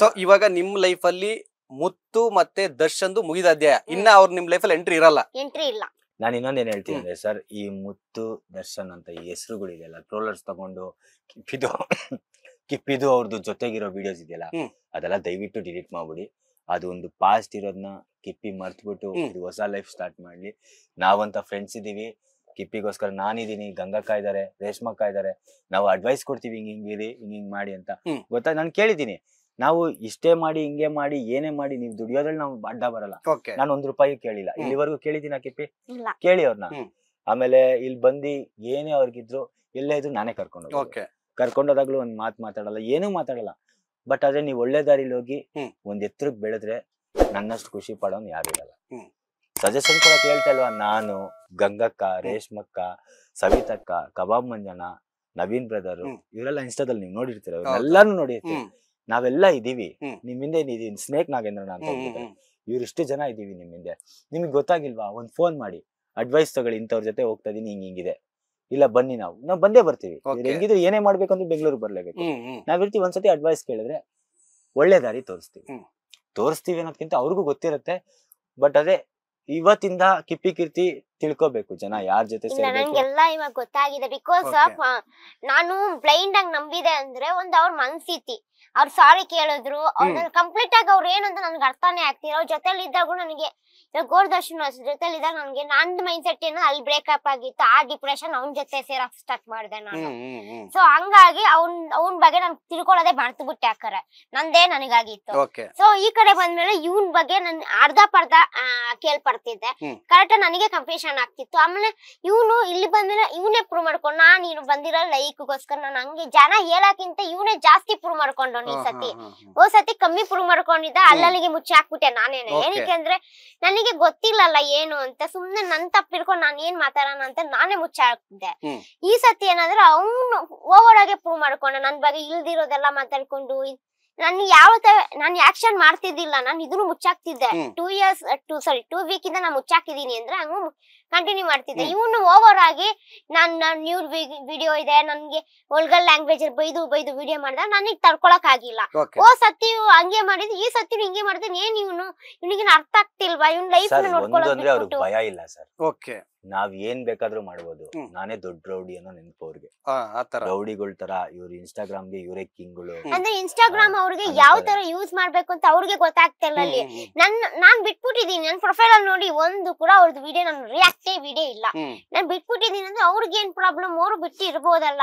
So ಇವಾಗ ನಿಮ್ life ಅಲ್ಲಿ ಮುತ್ತು ಮತ್ತೆ ದರ್ಶನ್ದು ಮುಗಿದ ಅಧ್ಯಾಯ, ಇನ್ನ ಅವ್ರು ನಿಮ್ ಲೈಫ್ ಅಲ್ಲಿ ಎಂಟ್ರಿ ಇಲ್ಲ. ನಾನು ಇನ್ನೊಂದೇನ್ ಹೇಳ್ತೀನಿ ಅಂದ್ರೆ ಸರ್, ಈ ಮುತ್ತು ದರ್ಶನ್ ಅಂತ ಈ ಹೆಸರುಗಳಿದೆಯಲ್ಲ, ಟ್ರೋಲರ್ಸ್ ತಗೊಂಡು ಕಿಪ್ಪಿದು ಅವ್ರದ್ದು ಜೊತೆಗಿರೋ ವಿಡಿಯೋಸ್ ಇದೆಯಲ್ಲ, ಅದೆಲ್ಲ ದಯವಿಟ್ಟು ಡಿಲೀಟ್ ಮಾಡ್ಬಿಡಿ. ಅದು ಒಂದು ಪಾಸ್ಟ್ ಇರೋದನ್ನ ಕಿಪ್ಪಿ ಮರ್ತ್ಬಿಟ್ಟು ಇದು ಹೊಸ ಲೈಫ್ ಸ್ಟಾರ್ಟ್ ಮಾಡ್ಲಿ. ನಾವಂತ ಫ್ರೆಂಡ್ಸ್ ಇದೀವಿ, ಕಿಪ್ಪಿಗೋಸ್ಕರ ನಾನಿದೀನಿ, ಗಂಗಕ್ಕ ಇದಾರೆ, ರೇಷ್ಮಕ್ಕ ಇದಾರೆ, ನಾವು ಅಡ್ವೈಸ್ ಕೊಡ್ತೀವಿ, ಹಿಂಗಿರಿ ಹಿಂಗ್ ಮಾಡಿ ಅಂತ. ಗೊತ್ತಾ, ನಾನು ಕೇಳಿದೀನಿ, ನಾವು ಇಷ್ಟೇ ಮಾಡಿ ಹಿಂಗೆ ಮಾಡಿ ಏನೇ ಮಾಡಿ ನೀವು ದುಡಿಯೋದ್ರಲ್ಲಿ ನಾವು ಅಡ್ಡ ಬರಲ್ಲ. ನಾನು ₹1 ಕೇಳಿಲ್ಲ ಇಲ್ಲಿವರೆಗೂ. ಕೇಳಿದೀನ ಕಿಪ್ಪಿ? ಕೇಳಿ ಅವ್ರನ್ನ. ಆಮೇಲೆ ಇಲ್ಲಿ ಬಂದು ಏನೇ ಅವ್ರಿಗಿದ್ರು ಎಲ್ಲೇ ಇದ್ರು ನಾನೇ ಕರ್ಕೊಂಡೋದಾಗ್ಲೂ ಒಂದ್ ಮಾತಾಡಲ್ಲ, ಏನೂ ಮಾತಾಡಲ್ಲ. ಬಟ್ ಆದ್ರೆ ನೀವ್ ಒಳ್ಳೆ ದಾರಿಲಿ ಹೋಗಿ ಒಂದ್ ಎತ್ತರಕ್ಕೆ ಬೆಳೆದ್ರೆ ನನ್ನಷ್ಟು ಖುಷಿ ಪಡೋನ್ ಯಾರು ಇರಲ್ಲ. ಸಜೆಷನ್ ಕೂಡ ಕೇಳ್ತಾ ಇಲ್ವಾ? ನಾನು, ಗಂಗಕ್ಕ, ರೇಷ್ಮಕ್ಕ, ಸವಿತಕ್ಕ, ಕಬಾಬ್ ಮಂಜಣ್ಣ, ನವೀನ್ ಬ್ರದರ್, ಇವರೆಲ್ಲ ಇನ್ಸ್ಟಾದಲ್ಲಿ ನೀವು ನೋಡಿರ್ತೀರ, ಎಲ್ಲಾನು ನೋಡಿರ್ತೀವಿ. ನಾವೆಲ್ಲ ಇದೀವಿ ನಿಮ್ ಹಿಂದೆ. ಸ್ನೇಕ್ ನಾಗೇಂದ್ರನ ಅಂತ ಇವ್ರಿಷ್ಟು ಜನ ಇದೀವಿ ನಿಮ್ ಹಿಂದೆ. ನಿಮ್ಗೆ ಗೊತ್ತಾಗಿಲ್ವಾ? ಒಂದ್ ಫೋನ್ ಮಾಡಿ ಅಡ್ವೈಸ್ ತಗೊಳ್ಳಿ, ಇಂಥವ್ರ ಜೊತೆ ಹೋಗ್ತಾ ಇದೀನಿ, ಹಿಂಗಿದೆ, ಇಲ್ಲ ಬನ್ನಿ, ನಾವು ಬಂದೇ ಬರ್ತೀವಿ. ಹೆಂಗಿದ್ರು ಏನೇ ಮಾಡ್ಬೇಕಂದ್ರೆ ಬೆಂಗಳೂರು ಬರ್ಲೇಬೇಕು. ನಾವಿರ್ತೀವಿ. ಒಂದ್ಸತಿ ಅಡ್ವೈಸ್ ಕೇಳಿದ್ರೆ ಒಳ್ಳೆ ದಾರಿ ತೋರಿಸ್ತೀವಿ ಅನ್ನೋದ್ಕಿಂತ ಅವ್ರಿಗೂ ಗೊತ್ತಿರುತ್ತೆ. ಬಟ್ ಅದೇ ಇವತ್ತಿಂದ ಕಿಪ್ಪಿ ಕೀರ್ತಿ ತಿಳ್ಕೊಬೇಕು ಜನ ಯಾರ ಜೊತೆ. ನಂಗೆಲ್ಲ ಇವಾಗ ಗೊತ್ತಾಗಿದೆ. ಬಿಕಾಸ್ ಆಫ್ ನಾನು ಬ್ಲೈಂಡ್ ಆಗಿ ನಂಬಿದೆ ಅಂದ್ರೆ ಅವ್ರ ಮನ್ಸಿತಿ. ಅವ್ರು ಸಾರಿ ಕೇಳಿದ್ರು, ಅವ್ರ ಕಂಪ್ಲೀಟ್ ಆಗಿ ಅವ್ರು ಏನಂತ ನನ್ಗೆ ಅರ್ಥನೇ ಆಗ್ತಿಲ್ಲ. ಅವ್ರ ಜೊತೆಲಿ ಇದ್ದಾಗೂ ನನಗೆ ಗೋರ್ದರ್ಶನ್ ಜೊತೆಲಿ ಇದ್ದಾಗ ನನ್ಗೆ ನಂದ್ ಮೈಂಡ್ ಸೆಟ್ ಏನೋ ಅಲ್ಲಿ ಬ್ರೇಕಪ್ ಆಗಿತ್ತು. ಆ ಡಿಪ್ರೆಷನ್ ಅವ್ನ ಜೊತೆ ಸೇರಕ್ ಸ್ಟಾರ್ಟ್ ಮಾಡಿದೆ ನಾನು. ಸೊ ಹಂಗಾಗಿ ಅವ್ನ್ ಬಗ್ಗೆ ನಾನು ತಿಳ್ಕೊಳ್ಳೋದೇ ಮರ್ತು ಬಿಟ್ಟೆ. ಯಾಕಂದ್ರೆ ನಂದೇ ನನಗಾಗಿತ್ತು. ಸೊ ಈ ಕಡೆ ಬಂದ್ಮೇಲೆ ಇವನ್ ಬಗ್ಗೆ ನನ್ ಅರ್ಧ ಪರ್ಧ ಕೇಳ್ಪಡ್ತಿದ್ದೆ. ಕರೆಕ್ಟ್ ನನಗೆ ಕನ್ಫ್ಯೂಷನ್ ಆಗ್ತಿತ್ತು. ಆಮೇಲೆ ಇವನು ಇಲ್ಲಿ ಬಂದ್ಮೇಲೆ ಇವನೇ ಪ್ರೂವ್ ಮಾಡ್ಕೊಂಡು, ನೀನು ಬಂದಿರೋ ಲೈಕ್ಗೋಸ್ಕರ ನಾನು ಹಂಗೆ ಜನ ಹೇಳಕ್ಕಿಂತ ಇವನೇ ಜಾಸ್ತಿ ಪ್ರೂವ್ ಮಾಡ್ಕೊಂಡು ಈ ಸತಿ. ಸತಿ ಕಮ್ಮಿ ಪ್ರೂವ್ ಮಾಡ್ಕೊಂಡಿದ್ದ, ಅಲ್ಲಿಗೆ ಮುಚ್ಚಿ ಹಾಕ್ಬಿಟ್ಟೆ ನಾನೇನೆ. ಏನಕ್ಕೆ ಅಂದ್ರೆ ನನಗೆ ಗೊತ್ತಿಲ್ಲಲ್ಲ ಏನು ಅಂತ, ಸುಮ್ನೆ ನನ್ ತಪ್ಪಿಡ್ಕೊಂಡು ನಾನ್ ಏನ್ ಮಾತಾಡೋಣ ಅಂತ ನಾನೇ ಮುಚ್ಚಿ ಹಾಕ್ತಿದ್ದೆ. ಈ ಸತಿ ಏನಾದ್ರೆ ಅವ್ನು ಓವರ್ ಆಗಿ ಪ್ರೂವ್ ಮಾಡ್ಕೊಂಡ, ನನ್ ಬಗ್ಗೆ ಇಲ್ದಿರೋದೆಲ್ಲ ಮಾತಾಡ್ಕೊಂಡು. ನಾನು ಆಕ್ಷನ್ ಮಾಡ್ತಿದ್ದಿಲ್ಲ, ನಾನು ಇದನ್ನು ಮುಚ್ಚಾಕ್ತಿದ್ದೆ. 2 ವೀಕ್ ಇಂದ ನಾನು ಮುಚ್ಚಾಕಿದೀನಿ ಅಂದ್ರೆ ಹಂಗ ಕಂಟಿನ್ಯೂ ಮಾಡ್ತಿದ್ದೆ. ಇವನು ಓವರ್ ಆಗಿ ನಾನು ನ್ಯೂ ವಿಡಿಯೋ ಇದೆ, ನನ್ಗೆ ವಲ್ಗರ್ ಲ್ಯಾಂಗ್ವೇಜ್ ಬೈದು ವಿಡಿಯೋ ಮಾಡಿದಾಗ ನನಗೆ ತಡ್ಕೊಳಕ್ ಆಗಿಲ್ಲ. ಸತಿ ಹಂಗೆ ಮಾಡಿದ್, ಈ ಸತಿ ಹಿಂಗೆ ಮಾಡಿದ್ರೆ ಏನ್ ಇವನಿಗೆ ಅರ್ಥ ಆಗ್ತಿಲ್ವಾ? ಇವ್ನ ಲೈಫ್ ನೋಡ್ಕೊಳ್ಳೋದು ಭಯ ಇಲ್ಲ ಸರ್. ನಾವ್ ಏನ್ ಬೇಕಾದ್ರೂ ಮಾಡ್ಬೋದು. ನಾನೇ ದೊಡ್ಡ ರೌಡಿ ಅನ್ನೋ ನೆನಪು ಅವ್ರಿಗೆ. ರೌಡಿಗಳ ತರ ಇವ್ರು ಇನ್ಸ್ಟಾಗ್ರಾಮ್ಗೆ ಇವರೇ ಕಿಂಗ್ಗಳು. ಅಂದ್ರೆ ಇನ್ಸ್ಟಾಗ್ರಾಮ್ ಅವ್ರಿಗೆ ಯಾವ ತರ ಯೂಸ್ ಮಾಡ್ಬೇಕು ಅಂತ ಅವ್ರಿಗೆ ಗೊತ್ತಾಗ್ತಿಲ್ಲ. ಅಲ್ಲಿ ನಾನ್ ಬಿಟ್ಬಿಟ್ಟಿದೀನಿ. ನನ್ ಪ್ರೊಫೈಲ್ ಅಲ್ಲಿ ನೋಡಿ ಒಂದು ಕೂಡ ಅವ್ರದ್ದು ವಿಡಿಯೋ ನಾನು ರಿಯಾಕ್ಟೇ ವಿಡಿಯೋ ಇಲ್ಲ. ನಾನ್ ಬಿಟ್ಬಿಟ್ಟಿದೀನಿ ಅಂದ್ರೆ ಅವ್ರಿಗೆ ಏನ್ ಪ್ರಾಬ್ಲಮ್, ಅವ್ರು ಬಿಟ್ಟು ಇರ್ಬೋದಲ್ಲ.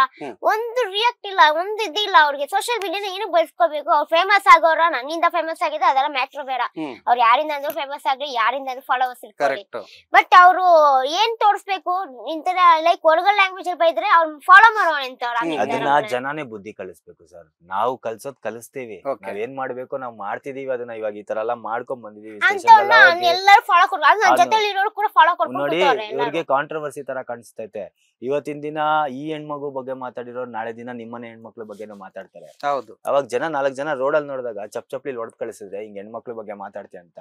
ಒಂದು ರಿಯಾಕ್ಟ್ ಇಲ್ಲ, ಒಂದು ಇದಿಲ್ಲ ಅವ್ರಿಗೆ. ಸೋಷಿಯಲ್ ಮೀಡಿಯಾನ ಏನಕ್ಕೆ ಬಳಸ್ಕೋಬೇಕು? ಅವ್ರು ಫೇಮಸ್ ಆಗೋರ, ನನ್ನಿಂದ ಫೇಮಸ್ ಆಗಿದೆ, ಅದೆಲ್ಲ ಮ್ಯಾಟ್ರ್ ಬೇಡ. ಅವ್ರು ಯಾರಿಂದ ಅಂದ್ರೂ ಫೇಮಸ್ ಆಗ್ಲಿ, ಯಾರಿಂದ ಅಂದ್ರೂ ಫಾಲೋವರ್ಸ್ ಇರ್ಕೊಳ್ಳಿ. ಬಟ್ ಅವ್ರು ಏನ್ ತೋರಿಸ್ಬೇಕು, ಇಂತರ ಲೈಕ್ ವಲ್ಗರ್ ಲ್ಯಾಂಗ್ವೇಜ್ ಅಲ್ಲಿ ಬೈದ್ರೆ ಅವ್ರು ಫಾಲೋ ಮಾಡೋಣ ಅಂತ. ಅದನ್ನ ಜನನೇ ಬುದ್ಧಿ ಕಲಿಸ್ಬೇಕು ಸರ್. ನಾವು ಕಲ್ಸೋದ್ ಕಲಿಸ್ತೀವಿ, ನಾವ್ ಏನ್ ಮಾಡ್ಬೇಕು ನಾವ್ ಮಾಡ್ತಿದೀವಿ. ಅದನ್ನ ಇವಾಗ ಈ ತರ ಎಲ್ಲ ಮಾಡ್ಕೊಂಡ್ ಬಂದಿದೀವಿ. ನೋಡಿ, ಇವ್ರಿಗೆ ಕಾಂಟ್ರವರ್ಸಿ ತರ ಕಾಣಿಸ್ತೈತೆ. ಇವತ್ತಿನ ದಿನ ಈ ಹೆಣ್ಮಗು ಬಗ್ಗೆ ಮಾತಾಡಿರೋ, ನಾಳೆ ದಿನ ನಿಮ್ಮನೆ ಹೆಣ್ಮಕ್ಳ ಬಗ್ಗೆನೂ ಮಾತಾಡ್ತಾರೆ. ಅವಾಗ ಜನ 4 ಜನ ರೋಡಲ್ಲಿ ನೋಡಿದಾಗ ಚಪ್ಲಿ ಹೊಡೆದ್ ಕಳಿಸಿದ್ರೆ, ಹಿಂಗ್ ಹೆಣ್ಮಕ್ಳ ಬಗ್ಗೆ ಮಾತಾಡ್ತಿ ಅಂತ,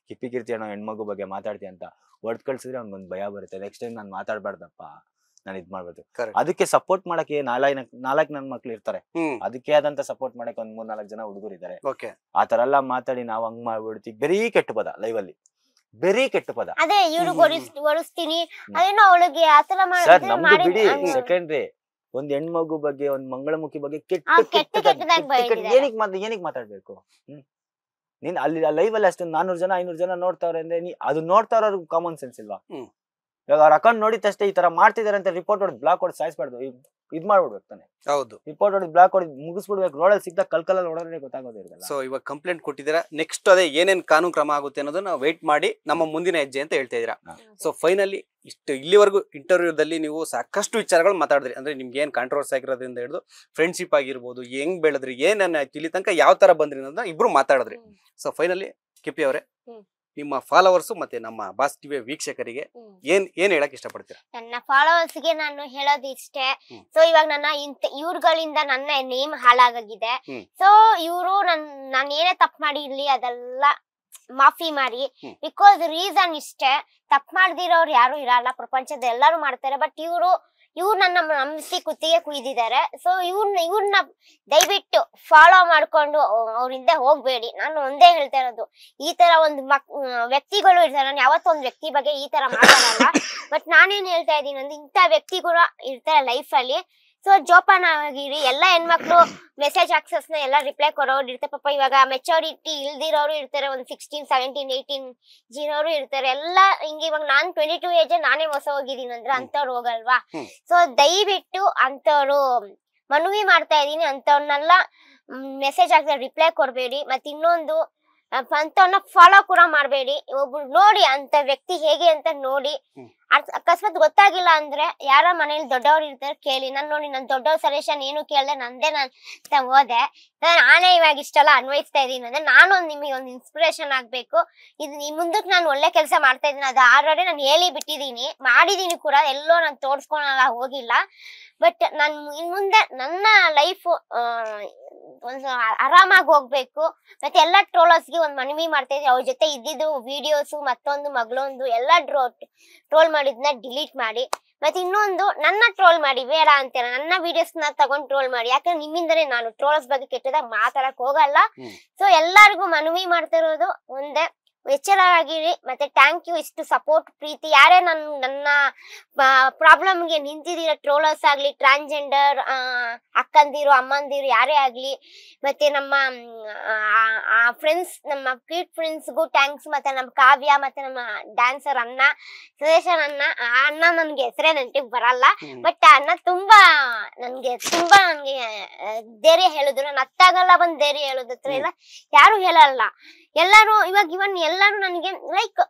ಕಿಪ್ಪಿ ಕೀರ್ತಿ ಅನ್ನೋ ಹೆಣ್ಮಗು ಬಗ್ಗೆ ಮಾತಾಡ್ತಿ ಅಂತ ಹೊಡೆದ್ ಕಳ್ಸಿದ್ರೆ ಅವ್ನಿಗೊಂದ್ ಭಯ ಬರುತ್ತೆ. ನೆಕ್ಸ್ಟ್ ಟೈಮ್ ನಾನ್ ಮಾತಾಡ್ಬಾರ್ದಪ್ಪ, ನಾನ್ ಇದ್ ಮಾಡ್ಬೋದು. ಅದಕ್ಕೆ ಸಪೋರ್ಟ್ ಮಾಡಕ್ಕೆ 4 ನನ್ ಮಕ್ಳು ಇರ್ತಾರೆ. ಅದಕ್ಕೆ ಆದಂತ ಸಪೋರ್ಟ್ ಮಾಡಕ್ಕೆ ಒಂದ್ 3-4 ಜನ ಹುಡುಗರು ಇದಾರೆ. ಆ ತರ ಎಲ್ಲಾ ಮಾತಾಡಿ ನಾವ್ ಹಂಗ್ ಮಾಡ್ಬಿಡ್ತೀವಿ. ಬರೀ ಕೆಟ್ಟ ಪದ ಲೈವ್ ಅಲ್ಲಿ, ಬರೀ ಕೆಟ್ಟ ಪದ. ಅದೇ ಇವ್ರು ಒಡಿಸ್ತೀನಿ ಅದೇನೋ ಅವಳಿಗೆ ಆತರ ಸರ್. ನಮ್ದು ಬಿಡಿ ಸೆಕೆಂಡ್ರಿ. ಒಂದ್ ಹೆಣ್ಮಗು ಬಗ್ಗೆ, ಒಂದ್ ಮಂಗಳಮುಖಿ ಬಗ್ಗೆ ಏನಕ್ ಮಾತಾಡ್ಬೇಕು? ನೀನ್ ಅಲ್ಲಿ ಲೈವ್ ಅಲ್ಲಿ ಅಷ್ಟೊಂದು 400 ಜನ 500 ಜನ ನೋಡ್ತಾವ್ರೆ ಅಂದ್ರೆ ಅದು ನೋಡ್ತಾ ಇರೋರು ಕಾಮನ್ ಸೆನ್ಸ್ ಇಲ್ವಾ? ಇವಾಗ ಅವ್ರ ಅಕೌಂಟ್ ನೋಡಿದಷ್ಟೇ ಈ ತರ ಮಾಡ್ತಿದಾರೆ ಅಂತ ರಿಪೋರ್ಟ್ ಹೊಡೆದು ಬ್ಲಾಕ್ ಹೊಡೆದು ಸಾಯಿಸ್ಬಾರ್ದು. ಇದ್ ಮಾಡ್ಬಿಡ್ಬೇಕು ತಾನೆ. ರಿಪೋರ್ಟ್ ಹೊಡೆದು ಬ್ಲಾಕ್ ಹೊಡೆದು ಮುಗಿಸ್ಬಿಡ್ಬೇಕು. ರೋಡಲ್ಲಿ ಸಿಗ್ತಾ ಕಲ್ಕಲಲ್ಲಿ ಹೊಡೆದ್ರೆ ಗೊತ್ತಾಗೋದಿರಲ್ಲ. ಸೊ ಇವಾಗ ಕಂಪ್ಲೇಂಟ್ ಕೊಟ್ಟಿದ್ದೀರಾ, ನೆಕ್ಸ್ಟ್ ಅದೇ ಏನೇನ್ ಕಾನೂನು ಕ್ರಮ ಆಗುತ್ತೆ ಅನ್ನೋದನ್ನ ವೇಟ್ ಮಾಡಿ ನಮ್ಮ ಮುಂದಿನ ಹೆಜ್ಜೆ ಅಂತ ಹೇಳ್ತಾ ಇದೀರಾ. ಸೊ ಫೈನಲಿ ಇಲ್ಲಿವರೆಗೂ ಇಂಟರ್ವ್ಯೂದಲ್ಲಿ ನೀವು ಸಾಕಷ್ಟು ವಿಚಾರಗಳು ಮಾತಾಡಿದ್ರಿ. ಅಂದ್ರೆ ನಿಮ್ಗೆ ಏನ್ ಕಾಂಟ್ರವರ್ಸಿ ಆಗಿರೋದ್ರಿಂದ ಹಿಡಿದು ಫ್ರೆಂಡ್ಶಿಪ್ ಆಗಿರ್ಬೋದು, ಹೆಂಗ್ ಬೆಳೆದ್ರಿ, ಏನ ಇಲ್ಲಿ ತನಕ ಯಾವ ತರ ಬಂದ್ರಿ ಅನ್ನೋದನ್ನ ಇಬ್ರು ಮಾತಾಡಿದ್ರಿ. ಸೊ ಫೈನಲಿ ಕಿಪ್ಪಿ ಅವರೇ, ನಿಮ್ಮ ಫಾಲೋವರ್ಸ್ ಮತ್ತೆ ನಮ್ಮ ಬಾಸ್ ಟಿವಿ ವೀಕ್ಷಕರಿಗೆ ಏನ್ ಹೇಳಕ್ ಇಷ್ಟಪಡ್ತೀರಾ? ನನ್ನ ಫಾಲೋವರ್ಸ್ ಗೆ ನಾನು ಹೇಳೋದು ಇಷ್ಟೇ. ಸೊ ಇವಾಗ ಇವ್ರುಗಳಿಂದ ನನ್ನ ನೇಮ್ ಹಾಳಾಗಿದೆ. ಸೊ ಇವ್ರು ನಾನು ಏನೇ ತಪ್ಪು ಮಾಡಿ ಇರ್ಲಿ ಅದೆಲ್ಲ ಮಾಫಿ ಮಾಡಿ. ಬಿಕಾಸ್ ರೀಸನ್ ಇಷ್ಟೇ, ತಪ್ಪು ಮಾಡ್ದಿರೋರು ಯಾರು ಇರಲ್ಲ ಪ್ರಪಂಚದ, ಎಲ್ಲರೂ ಮಾಡ್ತಾರೆ. ಬಟ್ ಇವ್ರು ಇವ್ರು ನನ್ನ ನಂಬಿಸಿ ಕುತ್ತಿಗೆ ಕುಯ್ದಿದ್ದಾರೆ. ಸೊ ಇವ್ರನ್ನ ದಯವಿಟ್ಟು ಫಾಲೋ ಮಾಡ್ಕೊಂಡು ಅವ್ರಿಂದ ಹೋಗ್ಬೇಡಿ. ನಾನು ಒಂದೇ ಹೇಳ್ತಾ ಇರೋದು, ಈ ತರ ಒಂದು ವ್ಯಕ್ತಿಗಳು ಇರ್ತಾರೆ. ನಾನು ಯಾವತ್ತೊಂದು ವ್ಯಕ್ತಿ ಬಗ್ಗೆ ಈ ತರ ಮಾತಾಡಲ್ಲ, ಬಟ್ ನಾನೇನ್ ಹೇಳ್ತಾ ಇದ್ದೀನಿ ಅಂದ್ರೆ ಇಂಥ ವ್ಯಕ್ತಿಗಳು ಇರ್ತಾರೆ ಲೈಫ್ ಅಲ್ಲಿ. ಸೊ ಜೋಪಾನ ಆಗಿರಿ. ಎಲ್ಲಾ ಹೆಣ್ಮಕ್ಳು ಮೆಸೇಜ್ ಆಕ್ಸಸ್ ನ ಎಲ್ಲ ರಿಪ್ಲೈ ಕೊಡೋರು ಇರ್ತಾರೆ. ಪಾಪ ಇವಾಗ ಮೆಚೂರಿಟಿ ಇಲ್ದಿರೋರು ಇರ್ತಾರೆ, ಒಂದು 16, 17, 18 ಜಿರೋರು ಇರ್ತಾರೆ. ಎಲ್ಲ ಹಿಂಗೆ ಇವಾಗ ನಾನ್ 22 ಏಜ್ ನಾನೇ ಹೊಸ ಹೋಗಿದ್ದೀನಿ ಅಂದ್ರೆ ಅಂತವ್ರು ಹೋಗಲ್ವಾ? ಸೊ ದಯವಿಟ್ಟು ಅಂತವ್ರು ಮನವಿ ಮಾಡ್ತಾ ಇದೀನಿ, ಅಂತವ್ರನ್ನೆಲ್ಲ ಮೆಸೇಜ್ ಹಾಕ್ತಾರೆ ರಿಪ್ಲೈ ಕೊಡ್ಬೇಡಿ. ಮತ್ತೆ ಇನ್ನೊಂದು ಅಂತವ್ರನ್ನ ಫಾಲೋ ಕೂಡ ಮಾಡ್ಬೇಡಿ. ಒಬ್ರು ನೋಡಿ ಅಂತ ವ್ಯಕ್ತಿ ಹೇಗೆ ಅಂತ ನೋಡಿ, ಅಕಸ್ಮಾತ್ ಗೊತ್ತಾಗಿಲ್ಲ ಅಂದ್ರೆ ಯಾರ ಮನೇಲಿ ದೊಡ್ಡವ್ರು ಇರ್ತಾರೆ ಕೇಳಿ. ನೋಡಿ ನನ್ ದೊಡ್ಡವ್ರ ಸಜೆಷನ್ ಏನು ಕೇಳ್ದೆ ನಂದೇ ನಾನ್ ಹೋದೆ. ನಾನೇ ಇವಾಗ ಇಷ್ಟೆಲ್ಲ ಅನ್ವಯಿಸ್ತಾ ಇದೀನಿ ಅಂದ್ರೆ ನಾನು ನಿಮಗೆ ಒಂದು ಇನ್ಸ್ಪಿರೇಷನ್ ಆಗ್ಬೇಕು. ಇದು ಮುಂದಕ್ಕೆ ನಾನು ಒಳ್ಳೆ ಕೆಲಸ ಮಾಡ್ತಾ ಇದ್ದೀನಿ, ಅದು ಆಲ್ರೆಡಿ ನಾನು ಹೇಳಿ ಬಿಟ್ಟಿದೀನಿ, ಮಾಡಿದೀನಿ ಕೂಡ. ಎಲ್ಲೋ ನಾನು ತೋರ್ಸ್ಕೊಳಲ್ಲ, ಹೋಗಿಲ್ಲ. ಬಟ್ ನಾನು ಇನ್ ಮುಂದೆ ನನ್ನ ಲೈಫ್ ಒಂದು ಆರಾಮಾಗಿ ಹೋಗ್ಬೇಕು. ಮತ್ತೆ ಎಲ್ಲಾ ಟ್ರೋಲರ್ಸ್ಗೆ ಒಂದ್ ಮನವಿ ಮಾಡ್ತಾ ಇದ್ದೀನಿ, ಅವ್ರ ಜೊತೆ ಇದ್ದಿದ್ದು ವಿಡಿಯೋಸ್ ಮತ್ತೊಂದು ಮಗಳೊಂದು ಎಲ್ಲ ಟ್ರೋಲ್ ಮಾಡಿದ್ನ ಡಿಲೀಟ್ ಮಾಡಿ. ಮತ್ತೆ ಇನ್ನೊಂದು ನನ್ನ ಟ್ರೋಲ್ ಮಾಡಿ ಬೇಡ ಅಂತೇನ, ನನ್ನ ವಿಡಿಯೋಸ್ ನ ತಗೊಂಡ್ ಟ್ರೋಲ್ ಮಾಡಿ. ಯಾಕಂದ್ರೆ ನಿಮ್ಮಿಂದನೇ ನಾನು ಟ್ರೋಲ್ಸ್ ಬಗ್ಗೆ ಕೆಟ್ಟದಾಗ ಮಾತಾಡಕ್ ಹೋಗಲ್ಲ. ಸೊ ಎಲ್ಲಾರ್ಗು ಮನವಿ ಮಾಡ್ತಿರೋದು ಒಂದೇ, ಎಚ್ಚರ ಆಗಿರಿ. ಮತ್ತೆ ಥ್ಯಾಂಕ್ ಯು ಇಷ್ಟು ಸಪೋರ್ಟ್ ಪ್ರೀತಿ. ಯಾರೇ ನನ್ನ ಪ್ರಾಬ್ಲಮ್ಗೆ ನಿಂತಿದ್ದೀರ, ಟ್ರೋಲರ್ಸ್ ಆಗ್ಲಿ, ಟ್ರಾನ್ಸ್ಜೆಂಡರ್ ಅಕ್ಕಂದಿರು ಅಮ್ಮಂದಿರು ಯಾರೇ ಆಗ್ಲಿ, ಮತ್ತೆ ನಮ್ಮ ಫ್ರೆಂಡ್ಸ್, ನಮ್ಮ ಕ್ಯೂಟ್ ಫ್ರೆಂಡ್ಸ್ಗೂ ಥ್ಯಾಂಕ್ಸ್. ಮತ್ತೆ ನಮ್ಮ ಕಾವ್ಯ, ಮತ್ತೆ ನಮ್ಮ ಡ್ಯಾನ್ಸರ್ ಅಣ್ಣ, ಸುರೇಶನ್ ಅಣ್ಣ. ಅಣ್ಣ ನನ್ಗೆ ಹೆಸರೇ ನೆನಪಿಗೆ ಬರಲ್ಲ, ಬಟ್ ಅಣ್ಣ ತುಂಬಾ ನನ್ಗೆ ಧೈರ್ಯ ಹೇಳಿದ್ರು. ನಾನು ಅತ್ತಾಗಲ್ಲ ಬಂದ್ ಧೈರ್ಯ ಹೇಳೋದತ್ರ ಇಲ್ಲ, ಯಾರು ಹೇಳಲ್ಲ. ಎಲ್ಲಾರು ಇವಾಗ ಎಲ್ಲಾರು ನನಗೆ ಲೈಕ್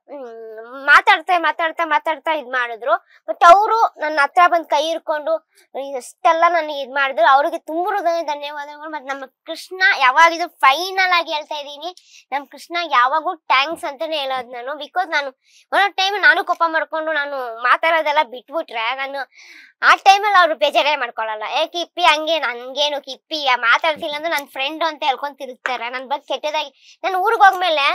ಮಾತಾಡ್ತಾ ಇದ್ ಮಾಡಿದ್ರು. ಬಟ್ ಅವರು ನನ್ನ ಹತ್ರ ಬಂದ್ ಕೈ ಹಿಡ್ಕೊಂಡು ಇಷ್ಟೆಲ್ಲ ನನಗೆ ಇದ್ ಮಾಡಿದ್ರು. ಅವ್ರಿಗೆ ತುಂಬ ಹೃದಯ ಧನ್ಯವಾದಗಳು. ಮತ್ತೆ ನಮ್ಮ ಕೃಷ್ಣ ಯಾವಾಗಿದು ಫೈನಲ್ ಆಗಿ ಹೇಳ್ತಾ ಇದೀನಿ, ನಮ್ ಕೃಷ್ಣ ಯಾವಾಗೂ ಥ್ಯಾಂಕ್ಸ್ ಅಂತಾನೆ ಹೇಳೋದು ನಾನು. ಬಿಕಾಸ್ ನಾನು ಒಂದೊಂದು ಟೈಮ್ ನಾನು ಕೋಪ ಮಾಡ್ಕೊಂಡು ನಾನು ಮಾತಾಡೋದೆಲ್ಲ ಬಿಟ್ಬಿಟ್ರೆ, ನಾನು ಆ ಟೈಮಲ್ಲಿ ಅವ್ರು ಬೇಜಾರೇ ಮಾಡ್ಕೊಳಲ್ಲ. ಕಿಪ್ಪಿ ಹಂಗೆ, ನನ್ಗೇನು ಕಿಪ್ಪಿ ಮಾತಾಡ್ತಿಲ್ಲ ಅಂದ್ರೆ ನನ್ನ ಫ್ರೆಂಡ್ ಅಂತ ಹೇಳ್ಕೊಂಡ್ ತಿರುಗ್ತಾರೆ. ನನ್ ಬಗ್ಗೆ ಕೆಟ್ಟದಾಗಿ ನಾನು ಊರಿಗೆ ಹೋಗ್ಮೇಲೆ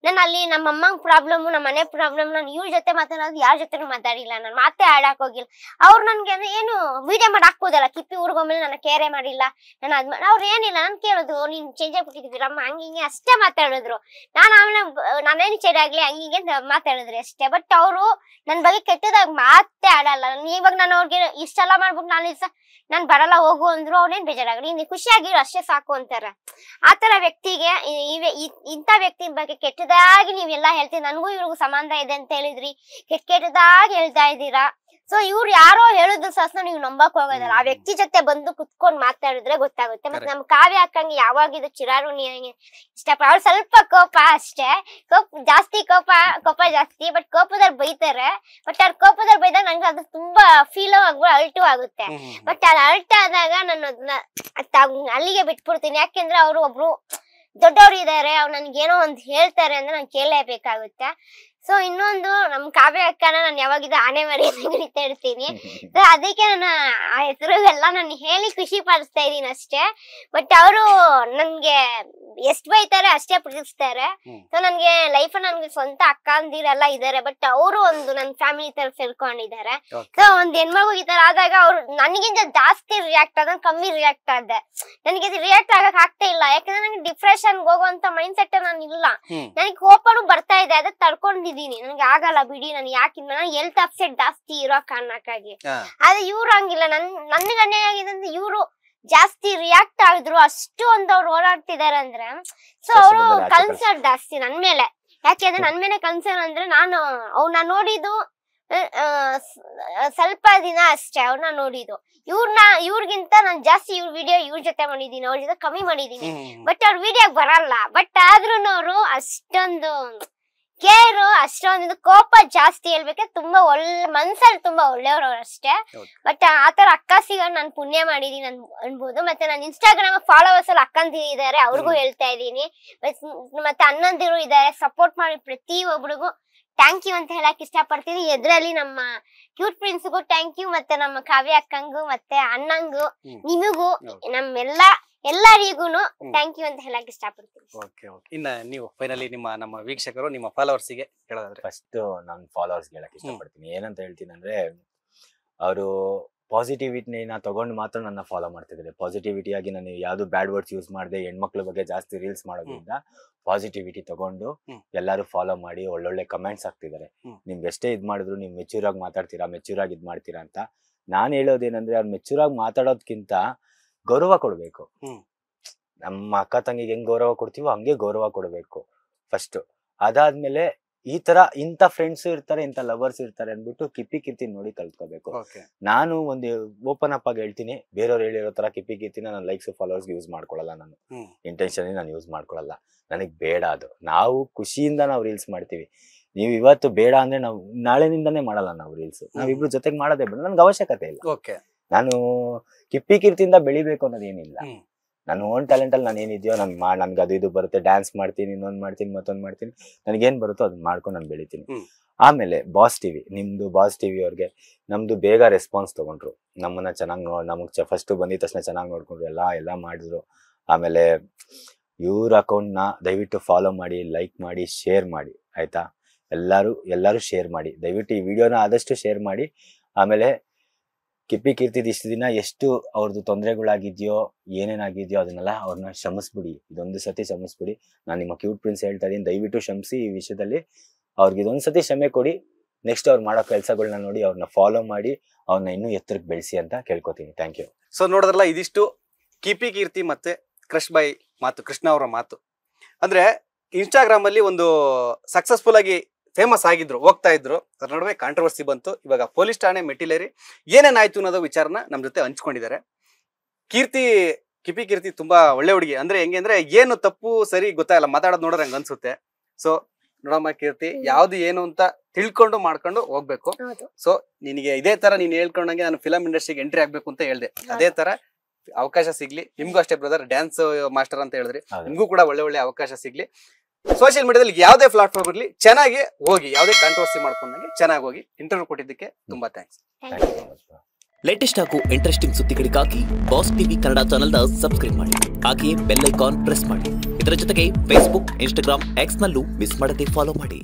ನಾನು ಅಲ್ಲಿ ನಮ್ಮ ಅಮ್ಮಂಗ್ ಪ್ರಾಬ್ಲಮ್, ನಮ್ಮ ಮನೆ ಪ್ರಾಬ್ಲಮ್, ನಾನು ಇವ್ರ ಜೊತೆ ಮಾತಾಡೋದು ಯಾರ ಜೊತೆ ಮಾತಾಡಿಲ್ಲ, ನಾನು ಮಾತೇ ಆಡಕ್ ಹೋಗಿಲ್ಲ. ಅವ್ರು ನನ್ಗೆ ಏನು ವಿಡಿಯೋ ಮಾಡಿ ಹಾಕ್ಬೋದಲ್ಲ, ಕಿಪ್ಪಿ ಊರಿಗೆ ಹೋಗ್ಮೇಲೆ ನನ್ನ ಕೇರೆ ಮಾಡಿಲ್ಲ, ನಾನು ಅವ್ರು ಏನಿಲ್ಲ, ನನ್ ಕೇಳೋದು ನೀನ್ ಚೇಂಜ್ ಆಗ್ಬಿಟ್ಟಿದ್ದೀರ ಅಮ್ಮ ಹಂಗಿಂಗೆ ಅಷ್ಟೇ ಮಾತಾಡಿದ್ರು. ನಾನೇನು ಚೇಂಜ್ ಆಗ್ಲಿ ಹಂಗಿಂಗೆ ಮಾತಾಡಿದ್ರಿ ಅಷ್ಟೇ. ಬಟ್ ಅವರು ನನ್ ಬಗ್ಗೆ ಕೆಟ್ಟದಾಗ ಮಾತೇ ಆಡಲ್ಲ. ಇವಾಗ ನಾನು ಅವ್ರಿಗೆ ಇಷ್ಟೆಲ್ಲ ಮಾಡ್ಬಿಟ್ಟು ನಾನ್ ಬರಲ್ಲ ಹೋಗು ಅಂದ್ರು ಅವ್ರೇನ್ ಬೇಜಾರಾಗಲಿ, ನೀನ್ ಖುಷಿಯಾಗಿರೋ ಅಷ್ಟೇ ಸಾಕು ಅಂತಾರ. ಆತರ ವ್ಯಕ್ತಿಗೆ ಇಂಥ ವ್ಯಕ್ತಿ ಬಗ್ಗೆ ಕೆಟ್ಟದಾಗಿ ನೀವೆಲ್ಲಾ ಹೇಳ್ತೀರಿ. ನನಗೂ ಇವ್ರಿಗೂ ಸಂಬಂಧ ಇದೆ ಅಂತ ಹೇಳಿದ್ರಿ, ಕೆಟ್ಟದಾಗಿ ಹೇಳ್ತಾ ಇದ್ದೀರಾ. ಸೊ ಇವ್ರು ಯಾರೋ ಹೇಳುದು ಸಹ ನೀವು ನಂಬಕ್ ಹೋಗೋದಲ್ಲ, ಆ ವ್ಯಕ್ತಿ ಜೊತೆ ಬಂದು ಕುತ್ಕೊಂಡ್ ಮಾತಾಡಿದ್ರೆ ಗೊತ್ತಾಗುತ್ತೆ. ಮತ್ತೆ ನಮ್ ಕಾವ್ಯ ಹಾಕಂಗೆ ಯಾವಾಗಿದು ಚಿರಾರುಣಿ ಇಷ್ಟಪ್ಪ. ಅವ್ರು ಸ್ವಲ್ಪ ಕೋಪ ಅಷ್ಟೇ, ಕೋಪ ಜಾಸ್ತಿ. ಬಟ್ ಕೋಪದಲ್ಲಿ ಬೈತಾರೆ. ಬಟ್ ಅವ್ರ ಕೋಪದಲ್ಲಿ ಬೈದಾಗ ನಂಗೆ ಅದು ತುಂಬಾ ಫೀಲ್ ಆಗ್ಬಿಟ್ಟು ಅಲ್ಟು ಆಗುತ್ತೆ. ಬಟ್ ಅದು ಅಲ್ಟ್ ಆದಾಗ ನಾನು ಅದನ್ನ ಅಲ್ಲಿಗೆ ಬಿಟ್ಬಿಡ್ತೀನಿ. ಯಾಕೆಂದ್ರೆ ಅವರು ಒಬ್ರು ದೊಡ್ಡವ್ರು ಇದಾರೆ, ಅವ್ರು ನನ್ಗೇನೋ ಒಂದ್ ಹೇಳ್ತಾರೆ ಅಂದ್ರೆ ನಾನು ಕೇಳಲೇಬೇಕಾಗುತ್ತೆ. ಸೊ ಇನ್ನೊಂದು ನಮ್ ಕಾವ್ಯ ಅಕ್ಕನ ನಾನು ಯಾವಾಗಿದ್ದು ಆನೆ ಮಾಡಿ ಕರಿತಾ ಇರ್ತೀನಿ. ಸೊ ಅದಕ್ಕೆ ನನ್ನ ಆ ಹೆಸರು ಎಲ್ಲ ನಾನು ಹೇಳಿ ಖುಷಿ ಪಡಿಸ್ತಾ ಇದೀನಿ ಅಷ್ಟೇ. ಬಟ್ ಅವರು ನನ್ಗೆ ಎಷ್ಟ್ ಬೈತಾರೆ ಅಷ್ಟೇ ಪ್ರೀತಿಸ್ತಾರೆ. ಸೊ ನನ್ಗೆ ಲೈಫ್ ನನ್ಗೆ ಸ್ವಂತ ಅಕ್ಕ ಅಂದಿರೆಲ್ಲ ಇದಾರೆ. ಬಟ್ ಅವರು ಒಂದು ನನ್ ಫ್ಯಾಮಿಲಿ ತರ ಸೇರ್ಕೊಂಡಿದ್ದಾರೆ. ಸೊ ಒಂದ್ ಹೆಣ್ಮಗು ಈ ತರ ಆದಾಗ ಅವ್ರು ನನಗಿಂತ ಜಾಸ್ತಿ ರಿಯಾಕ್ಟ್ ಆದ, ಕಮ್ಮಿ ರಿಯಾಕ್ಟ್ ಆದೆ. ನನಗೆ ರಿಯಾಕ್ಟ್ ಆಗಕ್ ಆಗ್ತಾ ಇಲ್ಲ. ಯಾಕಂದ್ರೆ ನಂಗೆ ಡಿಪ್ರೆಷನ್ ಹೋಗುವಂತ ಮೈಂಡ್ ಸೆಟ್ ನಾನು ಇಲ್ಲ. ನನಗೆ ಕೋಪನು ಬರ್ತಾ ಇದೆ, ಅದಕ್ಕೆ ತಡ್ಕೊಂಡಿದೀನಿ. ನನ್ಗೆ ಆಗಲ್ಲ ಬಿಡಿ, ನಾನು ಯಾಕಿಲ್ಲ, ನಾನು ಹೆಲ್ತ್ ಅಪ್ಸೆಟ್ ಜಾಸ್ತಿ ಇರೋ ಕಾರಣಕ್ಕಾಗಿ. ಆದ್ರೆ ಇವ್ರು ಹಂಗಿಲ್ಲ. ನನ್ಗೆ ಅನ್ಯಾಯ ಆಗಿದೆ ಅಂದ್ರೆ ಇವ್ರು ಜಾಸ್ತಿ ರಿಯಾಕ್ಟ್ ಆಗಿದ್ರು. ಅಷ್ಟು ಒಂದು ಅವ್ರು ಓಡಾಡ್ತಿದಾರೆ ಅಂದ್ರೆ, ಸೊ ಅವರು ಕನ್ಸರ್ನ್ ಜಾಸ್ತಿ ನನ್ ಮೇಲೆ. ಯಾಕೆಂದ್ರೆ ನನ್ ಮೇಲೆ ಕನ್ಸರ್ನ್ ಅಂದ್ರೆ ನಾನು ಅವ್ರನ್ನ ನೋಡಿದ್ದು ಸ್ವಲ್ಪ ದಿನ ಅಷ್ಟೇ. ಅವ್ರನ್ನ ನೋಡಿದ್ದು ಇವ್ರಿಗಿಂತ ನಾನು ಜಾಸ್ತಿ ಇವ್ರ ವಿಡಿಯೋ ಇವ್ರ ಜೊತೆ ಮಾಡಿದೀನಿ, ಅವ್ರ ಜೊತೆ ಕಮ್ಮಿ ಮಾಡಿದೀನಿ. ಬಟ್ ಅವ್ರ ವಿಡಿಯೋಗ್ ಬರಲ್ಲ. ಬಟ್ ಆದ್ರೂ ಅವರು ಅಷ್ಟೊಂದು ಕೇರು, ಅಷ್ಟೊಂದು ಕೋಪ ಜಾಸ್ತಿ ಹೇಳ್ಬೇಕೆ. ತುಂಬಾ ಮನ್ಸಲ್ಲಿ ತುಂಬಾ ಒಳ್ಳೆಯವ್ರು ಅಷ್ಟೇ. ಬಟ್ ಆತರ ಅಕ್ಕ ಸಿಗ ನಾನು ಪುಣ್ಯ ಮಾಡಿದೀನಿ ಅನ್ಬೋದು. ಮತ್ತೆ ನಾನು ಇನ್ಸ್ಟಾಗ್ರಾಮ್ ಫಾಲೋವರ್ಸ್ ಅಲ್ಲಿ ಅಕ್ಕಂದಿರು ಇದಾರೆ, ಅವ್ರಿಗೂ ಹೇಳ್ತಾ ಇದ್ದೀನಿ. ಮತ್ತೆ ಅಣ್ಣಂದಿರು ಇದಾರೆ, ಸಪೋರ್ಟ್ ಮಾಡಿ ಪ್ರತಿ ಒಬ್ರಿಗೂ ಥ್ಯಾಂಕ್ ಯು ಅಂತ ಹೇಳಕ್ ಇಷ್ಟಪಡ್ತೀನಿ. ಎದ್ರಲ್ಲಿ ನಮ್ಮ ಕ್ಯೂಟ್ ಫ್ರೆಂಡ್ಸ್ಗೂ ಥ್ಯಾಂಕ್ ಯು, ಮತ್ತೆ ನಮ್ಮ ಕಾವ್ಯ ಅಕ್ಕಂಗು, ಮತ್ತೆ ಅಣ್ಣಂಗು, ನಿಮಗೂ, ಎಲ್ಲರಿಗೂ ಥ್ಯಾಂಕ್ ಯು ಅಂತ ಹೇಳಕ್ ಇಷ್ಟಪಡ್ತೀನಿ. ಇನ್ನ ನೀವು ಫೈನಲಿ ನಮ್ಮ ವೀಕ್ಷಕರು, ನಿಮ್ಮ ಫಾಲೋವರ್ಸ್ ಗೆ ಹೇಳೋದಾದ್ರೆ? ಫಸ್ಟ್ ನಾನು ಫಾಲೋವರ್ಸ್ ಹೇಳಕ್ ಇಷ್ಟಪಡ್ತೀನಿ. ಏನಂತ ಹೇಳ್ತೀನಿ ಅಂದ್ರೆ, ಅವರು ಪಾಸಿಟಿವಿಟಿನ ತಗೊಂಡು ಮಾತ್ರ ನನ್ನ ಫಾಲೋ ಮಾಡ್ತಿದ್ದಾರೆ. ಪಾಸಿಟಿವಿಟಿಯಾಗಿ ನಾನು ಯಾವ್ದು ಬ್ಯಾಡ್ ವರ್ಡ್ಸ್ ಯೂಸ್ ಮಾಡದೆ ಹೆಣ್ಮಕ್ಳ ಬಗ್ಗೆ ಜಾಸ್ತಿ ರೀಲ್ಸ್ ಮಾಡೋದ್ರಿಂದ ಪಾಸಿಟಿವಿಟಿ ತಗೊಂಡು ಎಲ್ಲರೂ ಫಾಲೋ ಮಾಡಿ ಒಳ್ಳೊಳ್ಳೆ ಕಮೆಂಟ್ಸ್ ಹಾಕ್ತಿದ್ದಾರೆ. ನಿಮ್ಗೆ ಎಷ್ಟೇ ಇದ್ ಮಾಡಿದ್ರು ನೀವು ಮೆಚೂರ್ ಆಗಿ ಮಾತಾಡ್ತೀರಾ, ಮೆಚೂರ್ ಆಗಿ ಇದ್ ಮಾಡ್ತೀರಾ ಅಂತ. ನಾನ್ ಹೇಳೋದೇನಂದ್ರೆ ಅವ್ರು ಮೆಚೂರ್ ಆಗಿ ಮಾತಾಡೋದ್ಕಿಂತ ಗೌರವ ಕೊಡ್ಬೇಕು. ನಮ್ಮ ಅಕ್ಕ ತಂಗಿಗೆ ಹೆಂಗ್ ಗೌರವ ಕೊಡ್ತೀವೋ ಹಂಗೆ ಗೌರವ ಕೊಡ್ಬೇಕು ಫಸ್ಟ್. ಅದಾದ್ಮೇಲೆ ಇಂಥ ಫ್ರೆಂಡ್ಸ್ ಇರ್ತಾರೆ, ಇಂಥ ಲವರ್ಸ್ ಇರ್ತಾರೆ ಅಂದ್ಬಿಟ್ಟು ಕಿಪ್ಪಿ ಕೀರ್ತಿ ನೋಡಿ ಕಲ್ತ್ಕೋಬೇಕು. ನಾನು ಒಂದು ಓಪನ್ ಅಪ್ ಆಗಿ ಹೇಳ್ತೀನಿ, ಬೇರೆಯವ್ರು ಹೇಳಿರೋ ತರ ಕಿಪ್ಪಿ ಕೀರ್ತಿನ ನಾನು ಲೈಕ್ಸ್ ಫಾಲೋವರ್ಸ್ ಯೂಸ್ ಮಾಡ್ಕೊಳ್ಳಲ್ಲ. ನಾನು ಇಂಟೆನ್ಷನ್ ನಾನು ಯೂಸ್ ಮಾಡ್ಕೊಳ್ಳಲ್ಲ. ನನಗ್ ಬೇಡ ಅದು. ನಾವು ಖುಷಿಯಿಂದ ನಾವು ರೀಲ್ಸ್ ಮಾಡ್ತೀವಿ. ನೀವು ಇವತ್ತು ಬೇಡ ಅಂದ್ರೆ ನಾವು ನಾಳೆನಿಂದಾನೇ ಮಾಡಲ್ಲ ನಾವು ರೀಲ್ಸ್. ನಾವಿಬ್ರು ಜೊತೆಗೆ ಮಾಡೋದೇ ಬೇಡ, ನನ್ಗೆ ಅವಶ್ಯಕತೆ ಇಲ್ಲ. ನಾನು ಕಿಪ್ಪಿ ಕೀರ್ತಿಯಿಂದ ಬೆಳಿಬೇಕು ಅನ್ನೋದೇನಿಲ್ಲ. ನನ್ನ ಓನ್ ಟ್ಯಾಲೆಂಟ್ ಅಲ್ಲಿ ನಾನು ಏನಿದೆಯೋ ನನ್ಗೆ ಅದು ಇದು ಬರುತ್ತೆ, ಡ್ಯಾನ್ಸ್ ಮಾಡ್ತೀನಿ, ಇನ್ನೊಂದ್ ಮಾಡ್ತೀನಿ, ಮತ್ತೊಂದ್ ಮಾಡ್ತೀನಿ, ನನ್ಗೇನ್ ಬರುತ್ತೋ ಅದನ್ನ ಮಾಡ್ಕೊಂಡು ನಾನು ಬೆಳಿತೀನಿ. ಆಮೇಲೆ ಬಾಸ್ ಟಿವಿ, ನಿಮ್ದು ಬಾಸ್ ಟಿವಿ ಅವ್ರಿಗೆ ನಮ್ದು ಬೇಗ ರೆಸ್ಪಾನ್ಸ್ ತಗೊಂಡ್ರು. ನಮ್ಮನ್ನ ಚೆನ್ನಾಗಿ ನಮಗ್ ಫಸ್ಟ್ ಬಂದಿದ ತಕ್ಷಣ ಚೆನ್ನಾಗಿ ನೋಡ್ಕೊಂಡ್ರು, ಎಲ್ಲ ಮಾಡಿದ್ರು. ಆಮೇಲೆ ಇವ್ರ ಅಕೌಂಟ್ ನ ದಯವಿಟ್ಟು ಫಾಲೋ ಮಾಡಿ, ಲೈಕ್ ಮಾಡಿ, ಶೇರ್ ಮಾಡಿ, ಆಯ್ತಾ? ಎಲ್ಲರೂ ಶೇರ್ ಮಾಡಿ, ದಯವಿಟ್ಟು ಈ ವಿಡಿಯೋನ ಆದಷ್ಟು ಶೇರ್ ಮಾಡಿ. ಆಮೇಲೆ ಕಿಪ್ಪಿ ಕೀರ್ತಿದ್ ಇಷ್ಟು ದಿನ ಎಷ್ಟು ಅವ್ರದ್ದು ತೊಂದರೆಗಳಾಗಿದ್ಯೋ, ಏನೇನಾಗಿದ್ಯೋ ಅದನ್ನೆಲ್ಲ ಅವ್ರನ್ನ ಕ್ಷಮಿಸ್ಬಿಡಿ. ಇದೊಂದು ಸತಿ ಕ್ಷಮಿಸ್ಬಿಡಿ. ನಾನು ನಿಮ್ಮ ಕ್ಯೂಟ್ ಪ್ರಿನ್ಸ್ ಹೇಳ್ತಾ ಇದೀನಿ, ದಯವಿಟ್ಟು ಕ್ಷಮಿಸಿ. ಈ ವಿಷಯದಲ್ಲಿ ಅವ್ರಿಗೆ ಇದೊಂದ್ ಸತಿ ಕ್ಷಮೆ ಕೊಡಿ. ನೆಕ್ಸ್ಟ್ ಅವ್ರು ಮಾಡೋ ಕೆಲಸಗಳನ್ನ ನೋಡಿ ಅವ್ರನ್ನ ಫಾಲೋ ಮಾಡಿ ಅವ್ರನ್ನ ಇನ್ನೂ ಎತ್ತರಕ್ಕೆ ಬೆಳೆಸಿ ಅಂತ ಕೇಳ್ಕೊತೀನಿ. Thank you. ಸೊ ನೋಡಿದ್ರಲ್ಲ, ಇದಿಷ್ಟು ಕಿಪ್ಪಿ ಕೀರ್ತಿ ಮತ್ತೆ ಕ್ರಶ್ ಬಾಯ್ ಮಾತು, ಕೃಷ್ಣ ಅವರ ಮಾತು. ಅಂದ್ರೆ ಇನ್ಸ್ಟಾಗ್ರಾಮ್ ಅಲ್ಲಿ ಒಂದು ಸಕ್ಸಸ್ಫುಲ್ ಆಗಿ ಫೇಮಸ್ ಆಗಿದ್ರು, ಹೋಗ್ತಾ ಇದ್ರು. ಅದ್ರ ನಡುವೆ ಕಾಂಟ್ರವರ್ಸಿ ಬಂತು. ಇವಾಗ ಪೊಲೀಸ್ ಠಾಣೆ ಮೆಟ್ಟಿಲೇರಿ ಏನೇನಾಯ್ತು ಅನ್ನೋದು ವಿಚಾರನ ನಮ್ ಜೊತೆ ಹಂಚ್ಕೊಂಡಿದ್ದಾರೆ. ಕಿಪ್ಪಿ ಕೀರ್ತಿ ತುಂಬಾ ಒಳ್ಳೆ ಹುಡುಗಿ. ಅಂದ್ರೆ ಹೆಂಗೆ ಅಂದ್ರೆ ಏನು ತಪ್ಪು ಸರಿ ಗೊತ್ತಾಗಲ್ಲ, ಮಾತಾಡೋದು ನೋಡ್ರೆ ಹಂಗ ಅನ್ಸುತ್ತೆ. ಸೊ ನೋಡಮ್ಮ ಕೀರ್ತಿ, ಯಾವ್ದು ಏನು ಅಂತ ತಿಳ್ಕೊಂಡು ಮಾಡ್ಕೊಂಡು ಹೋಗ್ಬೇಕು. ಸೊ ನಿನಗೆ ಇದೇ ತರ ನೀನ್ ಹೇಳ್ಕೊಂಡಂಗೆ ನಾನು ಫಿಲಂ ಇಂಡಸ್ಟ್ರಿಗೆ ಎಂಟ್ರಿ ಆಗ್ಬೇಕು ಅಂತ ಹೇಳ್ದೆ. ಅದೇ ತರ ಅವಕಾಶ ಸಿಗ್ಲಿ ನಿಮ್ಗೂ ಅಷ್ಟೇ ಬ್ರದರ್. ಡ್ಯಾನ್ಸ್ ಮಾಸ್ಟರ್ ಅಂತ ಹೇಳಿದ್ರಿ, ನಿಮ್ಗೂ ಕೂಡ ಒಳ್ಳೆ ಅವಕಾಶ ಸಿಗ್ಲಿ. ಸೋಷಿಯಲ್ ಮೀಡಿಯಾದಲ್ಲಿ ಯಾವುದೇ ಪ್ಲಾಟ್ಫಾರ್ಮ್ ಇರಲಿ ಚೆನ್ನಾಗಿ ಹೋಗಿ, ಯಾವುದೇ ಕಾಂಟ್ರವರ್ಸಿ ಮಾಡ್ಕೊಂಡಂಗೆ ಚೆನ್ನಾಗಿ ಹೋಗಿ. ಇಂಟರ್ವ್ಯೂ ಕೊಟ್ಟಿದ್ದಕ್ಕೆ ತುಂಬಾ ಥ್ಯಾಂಕ್ಸ್. ಲೇಟೆಸ್ಟ್ ಹಾಗೂ ಇಂಟ್ರೆಸ್ಟಿಂಗ್ ಸುದ್ದಿಗಳಿಗಾಗಿ ಬಾಸ್ ಟಿವಿ ಕನ್ನಡ ಚಾನೆಲ್ನ ಸಬ್ಸ್ಕ್ರೈಬ್ ಮಾಡಿ. ಹಾಗೆಯೇ ಬೆಲ್ ಐಕಾನ್ ಪ್ರೆಸ್ ಮಾಡಿ. ಇದರ ಜೊತೆಗೆ ಫೇಸ್ಬುಕ್, ಇನ್ಸ್ಟಾಗ್ರಾಮ್, ಎಕ್ಸ್ ನಲ್ಲೂ ಮಿಸ್ ಮಾಡದೆ ಫಾಲೋ ಮಾಡಿ.